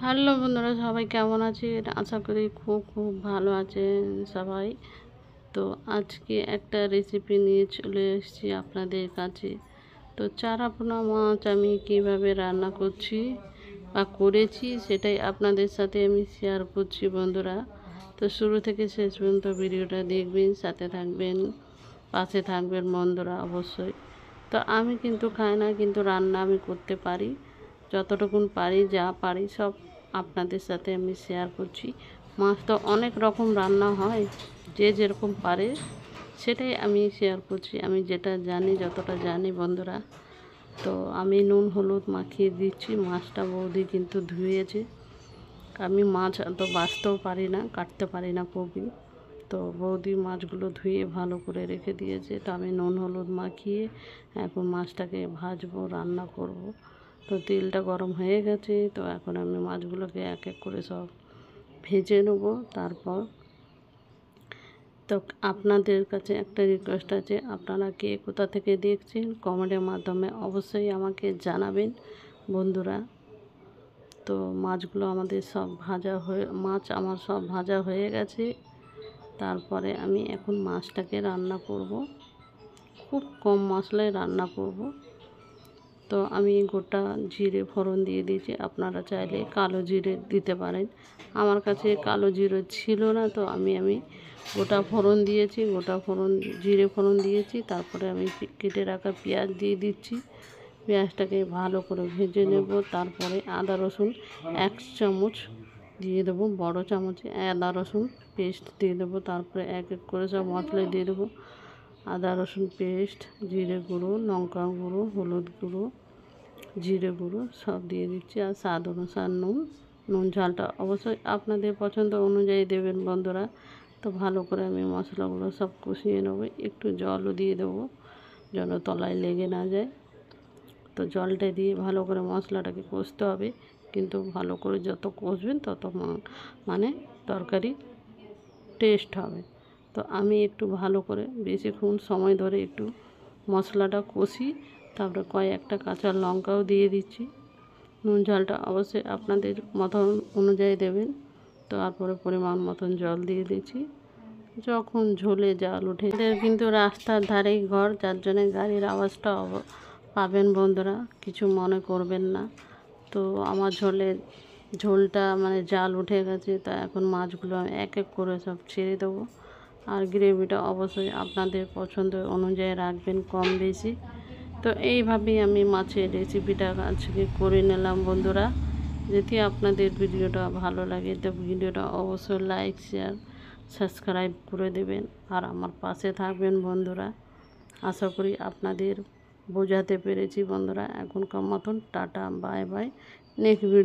Hello বন্ধুরা, সবাই কেমন আছেন? আশা করি খুব খুব ভালো আছেন সবাই। তো আজকে একটা রেসিপি নিয়ে চলে এসেছি আপনাদের কাছে। তো চারা পোনা মাছ আমি কীভাবে রান্না করছি বা করেছি সেটাই আপনাদের সাথে আমি শেয়ার করছি বন্ধুরা। তো শুরু থেকে শেষ পর্যন্ত ভিডিওটা দেখবেন, সাথে থাকবেন, পাশে থাকবেন বন্ধুরা অবশ্যই। তো আমি কিন্তু খাই না, কিন্তু রান্না আমি করতে পারি, যতটুকুন পারি, যা পারি সব আপনাদের সাথে আমি শেয়ার করছি। মাছ তো অনেক রকম রান্না হয়, যে যেরকম পারে সেটাই আমি শেয়ার করছি, আমি যেটা জানি, যতটা জানি বন্ধুরা। তো আমি নুন হলুদ মাখিয়ে দিচ্ছি। মাছটা বৌদি কিন্তু ধুয়েছে। আমি মাছ তো বাছতেও পারি না, কাটতে পারি না খুবই। তো বৌদি মাছগুলো ধুয়ে ভালো করে রেখে দিয়েছে। তো আমি নুন হলুদ মাখিয়ে এখন মাছটাকে ভাজবো, রান্না করব। তো তেলটা গরম হয়ে গেছে। তো এখন আমি মাছগুলোকে এক এক করে সব ভেজে নেব। তারপর তো আপনাদের কাছে একটা রিকোয়েস্ট আছে, আপনারা কে কোথা থেকে দেখছেন কমেন্টের মাধ্যমে অবশ্যই আমাকে জানাবেন বন্ধুরা। তো মাছগুলো আমাদের সব ভাজা হয়ে আমার সব ভাজা হয়ে গেছে। তারপরে আমি এখন মাছটাকে রান্না করব, খুব কম মশলায় রান্না করব। তো আমি গোটা জিরে ফোড়ন দিয়ে দিয়েছি, আপনারা চাইলে কালো জিরে দিতে পারেন। আমার কাছে কালো জিরে ছিল না, তো আমি গোটা ফোড়ন দিয়েছি, গোটা ফোড়ন জিরে ফোড়ন দিয়েছি। তারপরে আমি কেটে রাখা পেঁয়াজ দিয়ে দিচ্ছি। পেঁয়াজটাকে ভালো করে ভেজে নেব। তারপরে আদা রসুন 1 চামচ দিয়ে দেবো, বড় চামচে আদা রসুন পেস্ট দিয়ে দেবো। তারপরে এক এক করে সব মশলা দিয়ে দেবো। আদা রসুন পেস্ট, জিরে গুঁড়ো, লঙ্কা গুঁড়ো, হলুদ গুঁড়ো, জিরে গুঁড়ো সব দিয়ে দিচ্ছি। আর স্বাদ অনুসার নুন ঝালটা অবশ্যই আপনাদের পছন্দ অনুযায়ী দেবেন বন্ধুরা। তো ভালো করে আমি মশলাগুলো সব কষিয়ে নেব। একটু জলও দিয়ে দেবো যেন তলায় লেগে না যায়। তো জলটা দিয়ে ভালো করে মশলাটাকে কষতে হবে, কিন্তু ভালো করে যত কষবেন তত মানে তরকারি টেস্ট হবে। তো আমি একটু ভালো করে বেশিক্ষণ সময় ধরে একটু মশলাটা কষি। তারপরে কয়েকটা কাঁচা লঙ্কাও দিয়ে দিচ্ছি। নুন ঝালটা অবশ্যই আপনাদের মতন অনুযায়ী দেবেন। তারপরে পরিমাণ মতন জল দিয়ে দিচ্ছি। যখন ঝোলে জাল ওঠে, এদের কিন্তু রাস্তার ধারেই ঘর, যার জন্যে গাড়ির আওয়াজটা পাবেন বন্ধুরা, কিছু মনে করবেন না। তো আমার ঝোলটা জাল উঠে গেছে। তা এখন মাছগুলো আমি এক এক করে সব ছেড়ে দেবো। আর গ্রেভিটা অবশ্যই আপনাদের পছন্দ অনুযায়ী রাখবেন, কম বেশি। তো এইভাবেই আমি মাছের রেসিপিটা আজকে করে নিলাম বন্ধুরা। যদি আপনাদের ভিডিওটা ভালো লাগে তো ভিডিওটা অবশ্যই লাইক, শেয়ার, সাবস্ক্রাইব করে দেবেন আর আমার পাশে থাকবেন বন্ধুরা। আশা করি আপনাদের বোঝাতে পেরেছি বন্ধুরা। এখনকার মতন tata, bye bye. Next video